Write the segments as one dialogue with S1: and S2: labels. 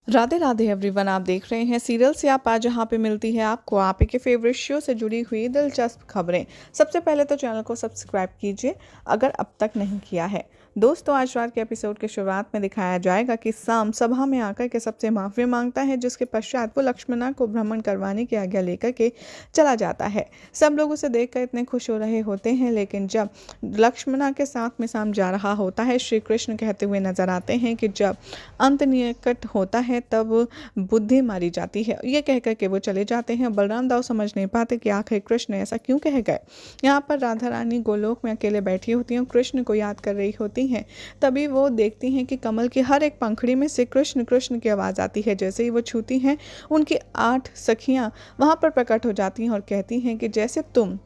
S1: Radhe Radhe everyone, आप देख रहे हैं सीरियल से आप आज, जहाँ पे मिलती है आपको आप ही के फेवरेट शो से जुड़ी हुई दिलचस्प खबरें। सबसे पहले तो चैनल को सब्सक्राइब कीजिए अगर अब तक नहीं किया है। दोस्तों, आज रात के एपिसोड की शुरुआत में दिखाया जाएगा कि साम सभा में आकर के सबसे माफ़ी मांगता है, जिसके पश्चात वो लक्ष्मणा को भ्रमण करवाने की आज्ञा लेकर के चला जाता है। सब लोग उसे देखकर इतने खुश हो रहे होते हैं, लेकिन जब लक्ष्मणा के साथ में साम जा रहा होता है, श्री कृष्ण कहते हुए नजर आते हैं कि जब अंत निकट होता है तब बुद्धि मारी जाती है। ये कहकर के वो चले जाते हैं। बलराम दाऊ समझ नहीं पाते कि आखिर कृष्ण ऐसा क्यों कह गए। यहाँ पर राधा रानी गोलोक में अकेले बैठी होती हैं, कृष्ण को याद कर रही होती हैं। तभी वो देखती हैं कि कमल की हर एक पंखड़ी में से कृष्ण कृष्ण की आवाज़ आती है। जैसे ही वो छूती हैं, उनकी 8 सखियाँ वहाँ पर प्रकट हो जाती हैं और कहती हैं कि जैसे तुम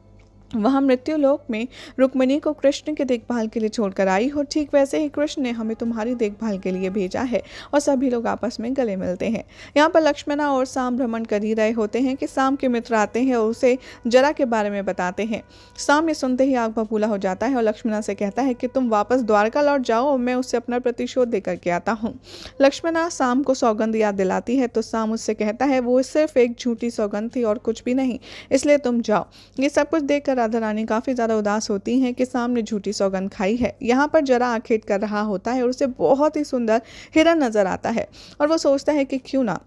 S1: वहाँ मृत्युलोक में रुक्मिणी को कृष्ण के देखभाल के लिए छोड़कर आई हो, ठीक वैसे ही कृष्ण ने हमें तुम्हारी देखभाल के लिए भेजा है। और सभी लोग आपस में गले मिलते हैं। यहाँ पर लक्ष्मणा और साम भ्रमण कर ही रहे होते हैं कि साम के मित्र आते हैं और उसे जरा के बारे में बताते हैं। साम ये सुनते ही आग बबूला हो जाता है और लक्ष्मणा से कहता है कि तुम वापस द्वारका लौट जाओ और मैं उससे अपना प्रतिशोध देकर के आता हूँ। लक्ष्मणा साम को सौगंध याद दिलाती है तो साम उससे कहता है वो सिर्फ एक झूठी सौगंध थी और कुछ भी नहीं, इसलिए तुम जाओ। ये सब कुछ देखकर राधा रानी काफी ज्यादा उदास होती हैं कि सामने झूठी सौगंध खाई है। यहाँ पर जरा आखेट कर रहा होता है और उसे बहुत ही सुंदर हिरन नजर आता है और वो सोचता है कि क्यों ना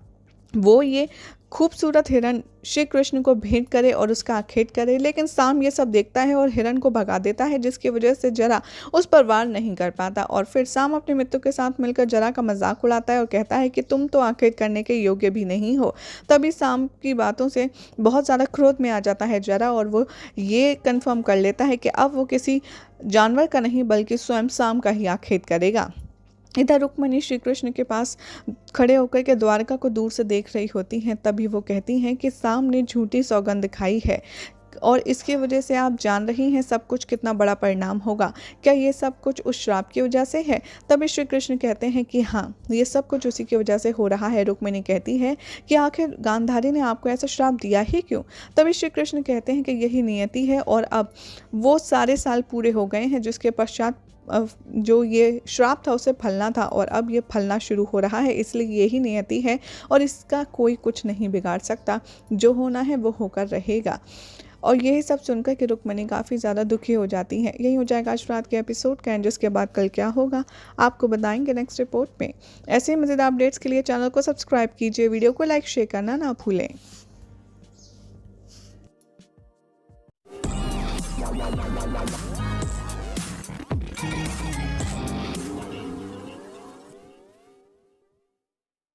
S1: वो ये खूबसूरत हिरन श्री कृष्ण को भेंट करे और उसका आखेट करे। लेकिन साम ये सब देखता है और हिरन को भगा देता है, जिसकी वजह से जरा उस पर वार नहीं कर पाता। और फिर साम अपने मित्रों के साथ मिलकर जरा का मजाक उड़ाता है और कहता है कि तुम तो आखेट करने के योग्य भी नहीं हो। तभी साम की बातों से बहुत ज़्यादा क्रोध में आ जाता है जरा, और वो ये कन्फर्म कर लेता है कि अब वो किसी जानवर का नहीं बल्कि स्वयं साम का ही आखेट करेगा। इधर रुक्मिणी श्री कृष्ण के पास खड़े होकर के द्वारका को दूर से देख रही होती हैं। तभी वो कहती हैं कि साम ने झूठी सौगंध खाई है और इसकी वजह से आप जान रही हैं सब कुछ कितना बड़ा परिणाम होगा। क्या ये सब कुछ उस श्राप की वजह से है? तभी श्री कृष्ण कहते हैं कि हाँ, ये सब कुछ उसी की वजह से हो रहा है। रुक्मिणी कहती है कि आखिर गांधारी ने आपको ऐसा श्राप दिया ही क्यों? तभी श्री कृष्ण कहते हैं कि यही नियति है और अब वो सारे साल पूरे हो गए हैं, जिसके पश्चात जो ये श्राप था उसे फलना था और अब ये फलना शुरू हो रहा है, इसलिए यही नियति है और इसका कोई कुछ नहीं बिगाड़ सकता। जो होना है वो होकर रहेगा। और यही सब सुनकर कि रुक्मिणी काफ़ी ज़्यादा दुखी हो जाती हैं। यही हो जाएगा आज रात के एपिसोड का, जिसके बाद कल क्या होगा आपको बताएंगे नेक्स्ट रिपोर्ट में। ऐसे ही मज़ेदार अपडेट्स के लिए चैनल को सब्सक्राइब कीजिए, वीडियो को लाइक शेयर करना ना भूलें।